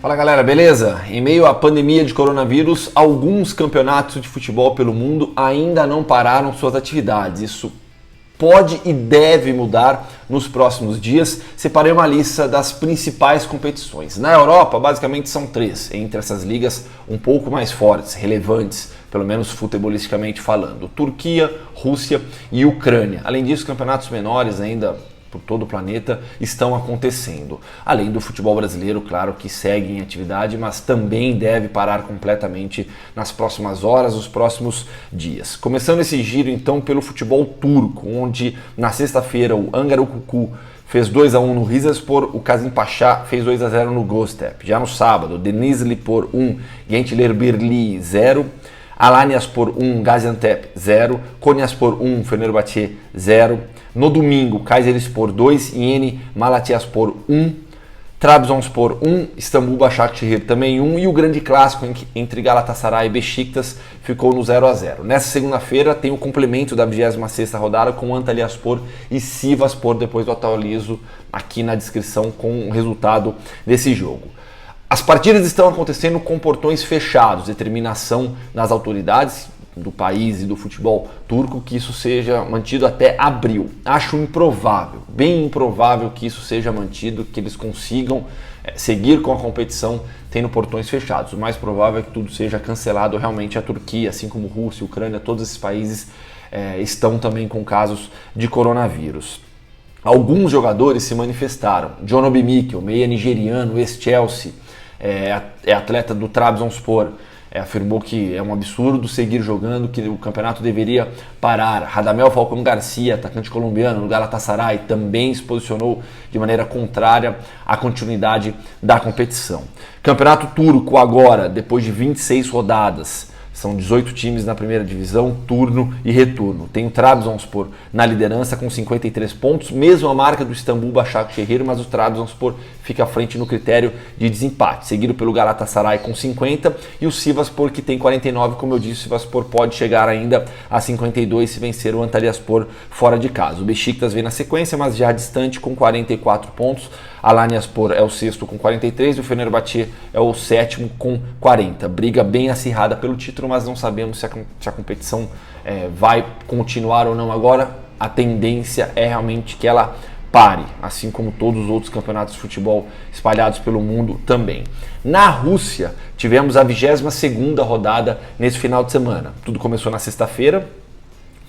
Fala galera, beleza? Em meio à pandemia de coronavírus, alguns campeonatos de futebol pelo mundo ainda não pararam suas atividades. Isso pode e deve mudar nos próximos dias. Separei uma lista das principais competições. Na Europa, basicamente são três, entre essas ligas um pouco mais fortes, relevantes, pelo menos futebolisticamente falando: Turquia, Rússia e Ucrânia. Além disso, campeonatos menores ainda por todo o planeta estão acontecendo. Além do futebol brasileiro, claro, que segue em atividade, mas também deve parar completamente nas próximas horas, nos próximos dias. Começando esse giro então pelo futebol turco, onde na sexta-feira o Angarokuku fez 2-1 no Rizespor, o Kasimpasa fez 2-0 no Göztepe. Já no sábado, Denizlispor 1, Gençlerbirliği 0, Alanyaspor 1, Gaziantep 0, Konyaspor 1, Fenerbahçe 0. No domingo, Kayserispor 2, Yeni Malatyaspor 1, Trabzonspor 1, Istambul Başakşehir também 1 e o grande clássico entre Galatasaray e Beşiktaş ficou no 0-0. Nessa segunda-feira tem o complemento da 26ª rodada com Antalyaspor e Sivasspor, depois do atualizo aqui na descrição com o resultado desse jogo. As partidas estão acontecendo com portões fechados, determinação das autoridades do país e do futebol turco que isso seja mantido até abril. Acho improvável, bem improvável que isso seja mantido, que eles consigam seguir com a competição tendo portões fechados. O mais provável é que tudo seja cancelado. Realmente a Turquia, assim como Rússia, Ucrânia, todos esses países estão também com casos de coronavírus. Alguns jogadores se manifestaram. John Obi Mikel, meia nigeriano, ex-Chelsea, é atleta do Trabzonspor, afirmou que é um absurdo seguir jogando, que o campeonato deveria parar. Radamel Falcão Garcia, atacante colombiano no Galatasaray, também se posicionou de maneira contrária à continuidade da competição. Campeonato turco agora, depois de 26 rodadas, são 18 times na primeira divisão, turno e retorno. Tem o Trabzonspor na liderança com 53 pontos, mesmo a marca do Istambul Başakşehir, mas o Trabzonspor fica à frente no critério de desempate, seguido pelo Galatasaray com 50 e o Sivasspor que tem 49, como eu disse, o Sivasspor pode chegar ainda a 52 se vencer o Antalyaspor fora de casa. O Beşiktaş vem na sequência, mas já distante com 44 pontos. Alanyaspor é o sexto com 43 e o Fenerbahçe é o sétimo com 40. Briga bem acirrada pelo título, mas não sabemos se a competição vai continuar ou não agora. A tendência é realmente que ela pare, assim como todos os outros campeonatos de futebol espalhados pelo mundo também. Na Rússia, tivemos a 22ª rodada nesse final de semana. Tudo começou na sexta-feira,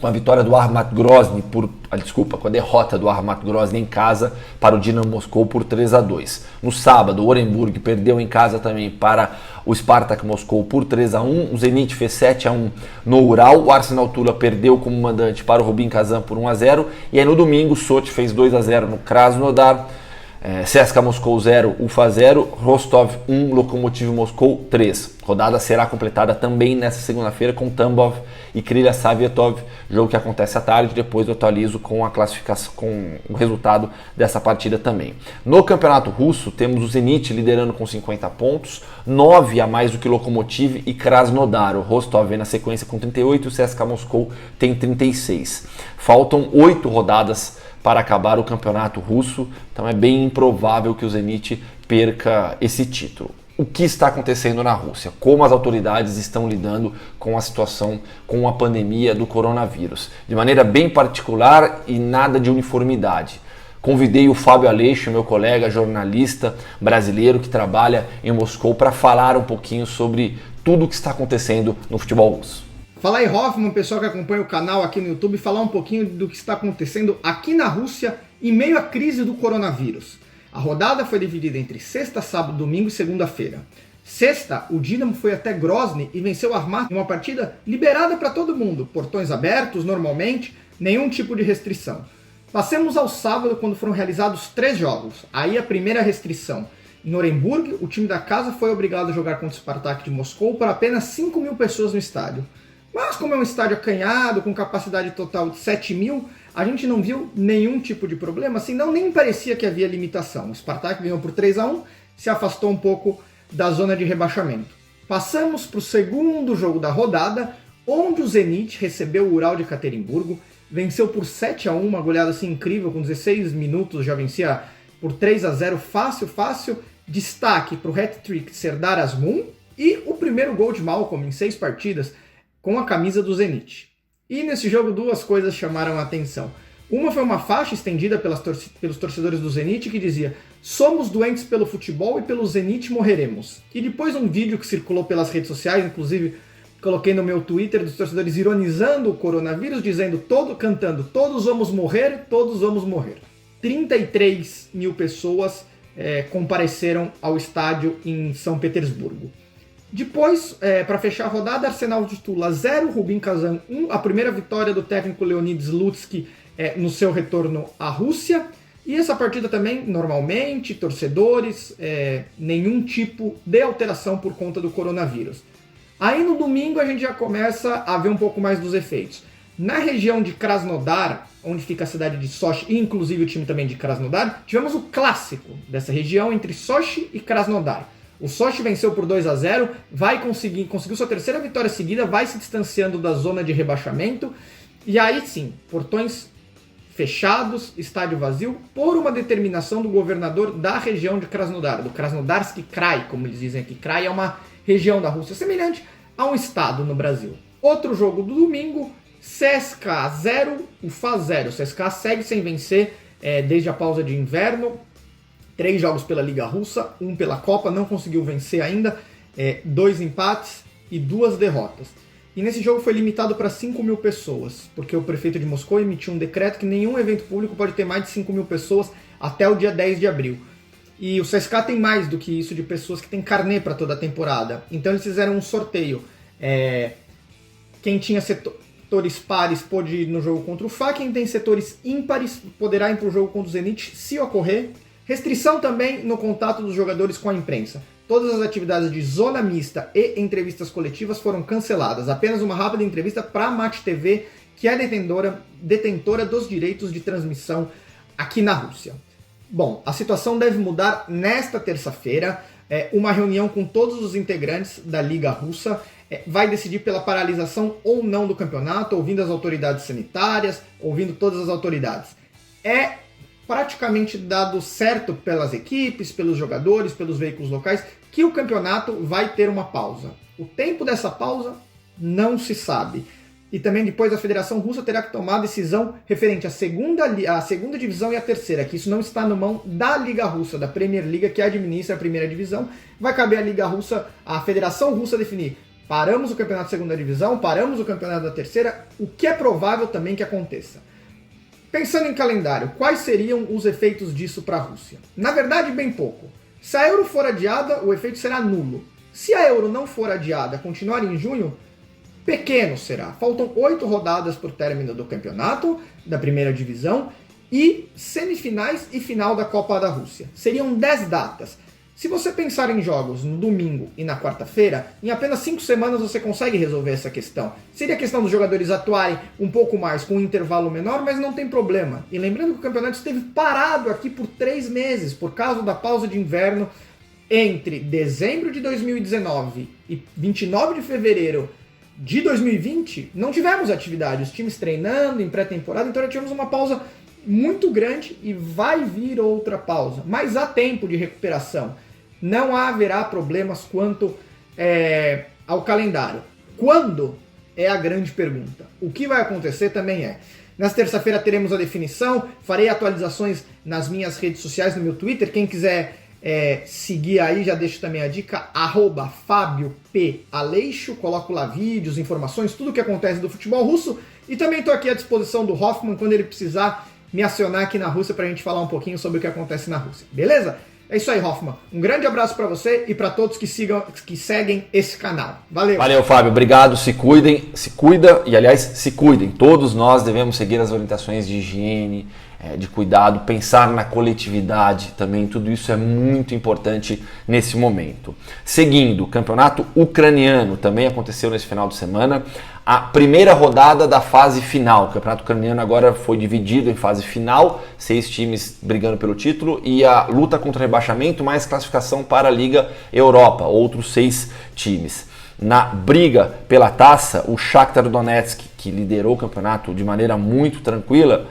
com a vitória do Armat Grozny com a derrota do Armat Grozny em casa para o Dinamo Moscou por 3-2. No sábado, o Orenburg perdeu em casa também para o Spartak Moscou por 3-1. O Zenit fez 7-1 no Ural. O Arsenal Tula perdeu como mandante para o Rubin Kazan por 1-0. E aí no domingo, o Sochi fez 2-0 no Krasnodar. CSKA Moscou 0, Ufa 0, Rostov 1, Lokomotiv Moscou 3. Rodada será completada também nesta segunda-feira com Tambov e Krylia Sovetov, jogo que acontece à tarde. Depois eu atualizo com a classificação, com o resultado dessa partida também. No campeonato russo temos o Zenit liderando com 50 pontos, 9 a mais do que Lokomotiv e Krasnodar. O Rostov vem na sequência com 38 e o CSKA Moscou tem 36. Faltam 8 rodadas para acabar o campeonato russo, então é bem improvável que o Zenit perca esse título. O que está acontecendo na Rússia? Como as autoridades estão lidando com a situação, com a pandemia do coronavírus? De maneira bem particular e nada de uniformidade. Convidei o Fábio Aleixo, meu colega jornalista brasileiro que trabalha em Moscou, para falar um pouquinho sobre tudo o que está acontecendo no futebol russo. Fala aí, Hoffman, pessoal que acompanha o canal aqui no YouTube, falar um pouquinho do que está acontecendo aqui na Rússia em meio à crise do coronavírus. A rodada foi dividida entre sexta, sábado, domingo e segunda-feira. Sexta, o Dinamo foi até Grozny e venceu o Armat em uma partida liberada para todo mundo, portões abertos normalmente, nenhum tipo de restrição. Passemos ao sábado, quando foram realizados 3 jogos. Aí a primeira restrição. Em Orenburg, o time da casa foi obrigado a jogar contra o Spartak de Moscou por apenas 5.000 pessoas no estádio. Mas como é um estádio acanhado, com capacidade total de 7.000, a gente não viu nenhum tipo de problema, assim, não nem parecia que havia limitação. O Spartak ganhou por 3-1, se afastou um pouco da zona de rebaixamento. Passamos para o segundo jogo da rodada, onde o Zenit recebeu o Ural de Ekaterimburgo, venceu por 7-1, uma goleada assim incrível, com 16 minutos já vencia por 3-0, fácil, Destaque para o hat-trick de Serdar Azmoun e o primeiro gol de Malcolm em 6 partidas com a camisa do Zenit. E nesse jogo 2 coisas chamaram a atenção. Uma foi uma faixa estendida pelos torcedores do Zenit que dizia: "Somos doentes pelo futebol e pelo Zenit morreremos". E depois um vídeo que circulou pelas redes sociais, inclusive coloquei no meu Twitter, dos torcedores ironizando o coronavírus, dizendo, cantando: "Todos vamos morrer, todos vamos morrer". 33 mil pessoas compareceram ao estádio em São Petersburgo. Depois, para fechar a rodada, Arsenal de Tula 0, Rubin Kazan 1, a primeira vitória do técnico Leonid Slutsky no seu retorno à Rússia. E essa partida também, normalmente, torcedores, nenhum tipo de alteração por conta do coronavírus. Aí no domingo a gente já começa a ver um pouco mais dos efeitos. Na região de Krasnodar, onde fica a cidade de Sochi, e inclusive o time também de Krasnodar, tivemos o clássico dessa região entre Sochi e Krasnodar. O Sochi venceu por 2-0, conseguiu sua terceira vitória seguida, vai se distanciando da zona de rebaixamento. E aí sim, portões fechados, estádio vazio, por uma determinação do governador da região de Krasnodar, do Krasnodarsky Krai, como eles dizem aqui. Krai é uma região da Rússia semelhante a um estado no Brasil. Outro jogo do domingo, CSKA 0, Ufa 0. O CSKA segue sem vencer desde a pausa de inverno. 3 jogos pela Liga Russa, 1 pela Copa, não conseguiu vencer ainda, 2 empates e 2 derrotas. E nesse jogo foi limitado para 5 mil pessoas, porque o prefeito de Moscou emitiu um decreto que nenhum evento público pode ter mais de 5 mil pessoas até o dia 10 de abril. E o CSKA tem mais do que isso de pessoas que têm carnê para toda a temporada. Então eles fizeram um sorteio. Quem tinha setores pares pôde ir no jogo contra o Ufa, quem tem setores ímpares poderá ir para o jogo contra o Zenit, se ocorrer. Restrição também no contato dos jogadores com a imprensa. Todas as atividades de zona mista e entrevistas coletivas foram canceladas. Apenas uma rápida entrevista para a Match TV, que é detentora dos direitos de transmissão aqui na Rússia. Bom, a situação deve mudar nesta terça-feira. Uma reunião com todos os integrantes da Liga Russa vai decidir pela paralisação ou não do campeonato, ouvindo as autoridades sanitárias, ouvindo todas as autoridades. É praticamente dado certo pelas equipes, pelos jogadores, pelos veículos locais, que o campeonato vai ter uma pausa. O tempo dessa pausa não se sabe. E também depois a Federação Russa terá que tomar a decisão referente à segunda divisão e à terceira, que isso não está na mão da Liga Russa, da Premier Liga, que administra a primeira divisão. Vai caber à Liga Russa, à Federação Russa definir: paramos o campeonato da segunda divisão, paramos o campeonato da terceira, o que é provável também que aconteça. Pensando em calendário, quais seriam os efeitos disso para a Rússia? Na verdade, bem pouco. Se a Euro for adiada, o efeito será nulo. Se a Euro não for adiada, continuar em junho, pequeno será. Faltam 8 rodadas para o término do campeonato, da primeira divisão, e semifinais e final da Copa da Rússia. Seriam 10 datas. Se você pensar em jogos no domingo e na quarta-feira, em apenas 5 semanas você consegue resolver essa questão. Seria a questão dos jogadores atuarem um pouco mais com um intervalo menor, mas não tem problema. E lembrando que o campeonato esteve parado aqui por 3 meses, por causa da pausa de inverno entre dezembro de 2019 e 29 de fevereiro de 2020, não tivemos atividade, os times treinando em pré-temporada, então já tivemos uma pausa muito grande e vai vir outra pausa. Mas há tempo de recuperação. Não haverá problemas quanto ao calendário. Quando é a grande pergunta. O que vai acontecer também é: nesta terça-feira teremos a definição, farei atualizações nas minhas redes sociais, no meu Twitter. Quem quiser seguir aí, já deixo também a dica, @FábioPAleixo, coloco lá vídeos, informações, tudo o que acontece do futebol russo. E também estou aqui à disposição do Hoffman quando ele precisar me acionar aqui na Rússia para a gente falar um pouquinho sobre o que acontece na Rússia. Beleza? É isso aí, Hoffman. Um grande abraço para você e para todos que seguem esse canal. Valeu! Valeu, Fábio. Obrigado. Se cuidem, se cuida e, aliás, se cuidem. Todos nós devemos seguir as orientações de higiene, de cuidado, pensar na coletividade também. Tudo isso é muito importante nesse momento. Seguindo, o campeonato ucraniano também aconteceu nesse final de semana. A primeira rodada da fase final. O campeonato ucraniano agora foi dividido em fase final, 6 times brigando pelo título, e a luta contra o rebaixamento, mais classificação para a Liga Europa, outros 6 times. Na briga pela taça, o Shakhtar Donetsk, que liderou o campeonato de maneira muito tranquila,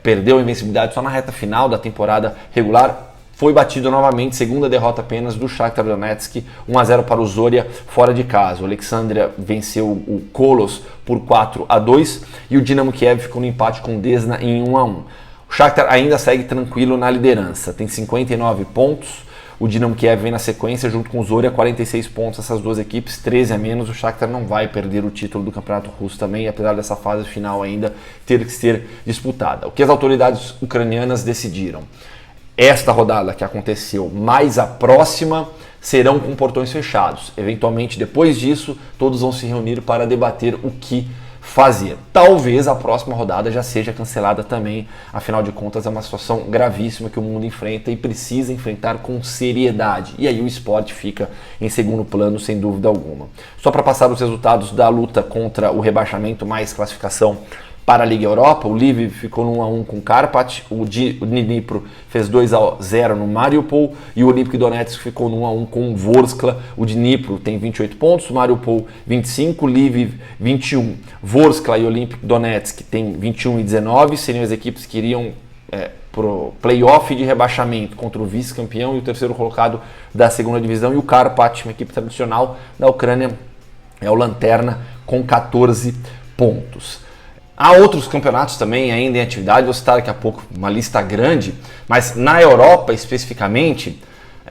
perdeu a invencibilidade só na reta final da temporada regular, foi batido novamente, segunda derrota apenas do Shakhtar Donetsk, 1-0 para o Zorya fora de casa. O Alexandria venceu o Kolos por 4-2 e o Dinamo Kiev ficou no empate com o Desna em 1-1. O Shakhtar ainda segue tranquilo na liderança, tem 59 pontos. O Dinamo Kiev vem na sequência junto com o Zorya, 46 pontos, essas duas equipes, 13 a menos. O Shakhtar não vai perder o título do Campeonato Russo também, apesar dessa fase final ainda ter que ser disputada. O que as autoridades ucranianas decidiram? Esta rodada que aconteceu, mais a próxima, serão com portões fechados. Eventualmente, depois disso, todos vão se reunir para debater o que fazer. Talvez a próxima rodada já seja cancelada também, afinal de contas é uma situação gravíssima que o mundo enfrenta e precisa enfrentar com seriedade. E aí o esporte fica em segundo plano, sem dúvida alguma. Só para passar os resultados da luta contra o rebaixamento mais classificação para a Liga Europa, o Lviv ficou no 1-1 com o Karpat, o Dnipro fez 2-0 no Mariupol e o Olympique Donetsk ficou no 1-1 com o Vorskla. O Dnipro tem 28 pontos, o Mariupol 25, o Lviv 21. Vorskla e Olympique Donetsk tem 21 e 19, seriam as equipes que iriam pro playoff de rebaixamento contra o vice-campeão e o terceiro colocado da segunda divisão, e o Karpat, uma equipe tradicional da Ucrânia, é o lanterna com 14 pontos. Há outros campeonatos também ainda em atividade, vou citar daqui a pouco uma lista grande, mas na Europa especificamente,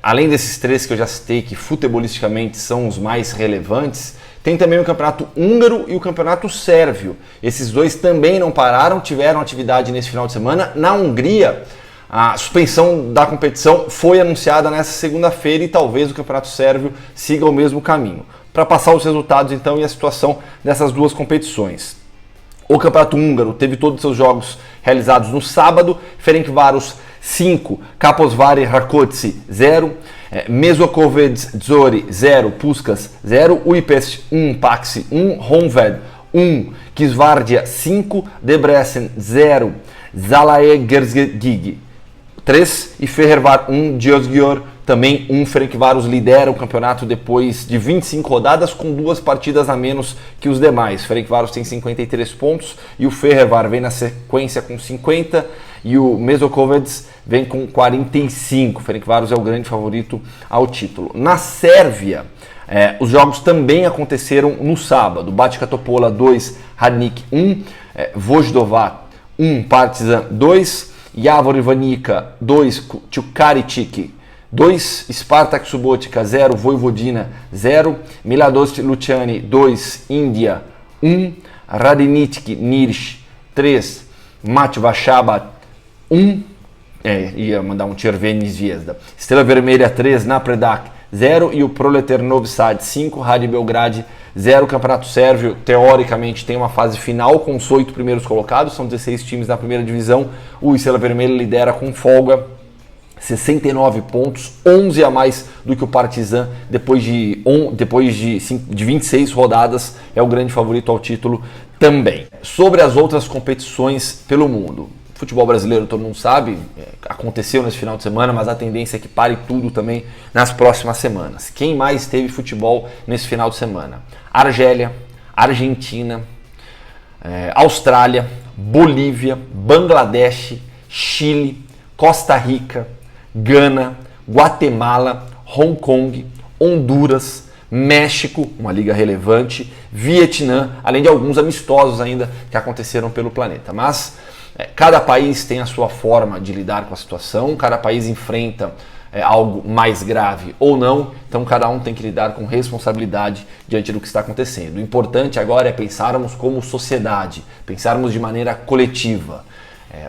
além desses três que eu já citei, que futebolisticamente são os mais relevantes, tem também o campeonato húngaro e o campeonato sérvio. Esses dois também não pararam, tiveram atividade nesse final de semana. Na Hungria, a suspensão da competição foi anunciada nessa segunda-feira e talvez o campeonato sérvio siga o mesmo caminho. Para passar os resultados então e a situação dessas duas competições. O campeonato húngaro teve todos os seus jogos realizados no sábado. Ferencváros 5, Kaposvári Rákóczi 0, Mesokovec Zori 0, Puskás 0, Újpest 1, Paksi 1, Honvéd 1, Kisvárdia 5, Debrecen 0, Zalaegerszegi 3 e Fehérvár 1, Diósgyőr também 1. Ferencváros lidera o campeonato depois de 25 rodadas com 2 partidas a menos que os demais. Ferencváros tem 53 pontos e o Fehérvár vem na sequência com 50 e o Mesokovec vem com 45. Ferencváros é o grande favorito ao título. Na Sérvia, os jogos também aconteceram no sábado. Bačka Topola 2, Radnik 1, Voždova 1, Partizan 2, Javor Ivanica 2, Čukarički 2, Spartak Subotica 0, Vojvodina 0, Miladost Luciani 2, Índia 1, Radnički Niš 3, Matva Shabat 1, ia mandar um Červeni Zvezda, Estrela Vermelha 3, Napredak 0 e o Proletar Novi Sad 5, Rádio Belgrade 0. O Campeonato Sérvio, teoricamente, tem uma fase final com os 8 primeiros colocados, são 16 times na primeira divisão. O Estrela Vermelha lidera com folga, 69 pontos, 11 a mais do que o Partizan, depois de 26 rodadas, é o grande favorito ao título também. Sobre as outras competições pelo mundo, futebol brasileiro, todo mundo sabe, aconteceu nesse final de semana, mas a tendência é que pare tudo também nas próximas semanas. Quem mais teve futebol nesse final de semana? Argélia, Argentina, Austrália, Bolívia, Bangladesh, Chile, Costa Rica, Gana, Guatemala, Hong Kong, Honduras, México, uma liga relevante, Vietnã, além de alguns amistosos ainda que aconteceram pelo planeta. Mas cada país tem a sua forma de lidar com a situação, cada país enfrenta algo mais grave ou não, então cada um tem que lidar com responsabilidade diante do que está acontecendo. O importante agora é pensarmos como sociedade, pensarmos de maneira coletiva.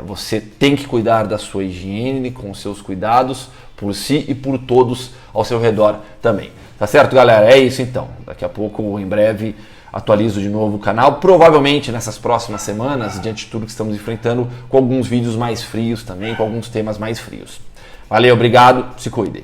Você tem que cuidar da sua higiene, com os seus cuidados, por si e por todos ao seu redor também. Tá certo, galera? É isso então. Daqui a pouco, em breve, atualizo de novo o canal, provavelmente nessas próximas semanas, diante de tudo que estamos enfrentando, com alguns vídeos mais frios também, com alguns temas mais frios. Valeu, obrigado, se cuidem.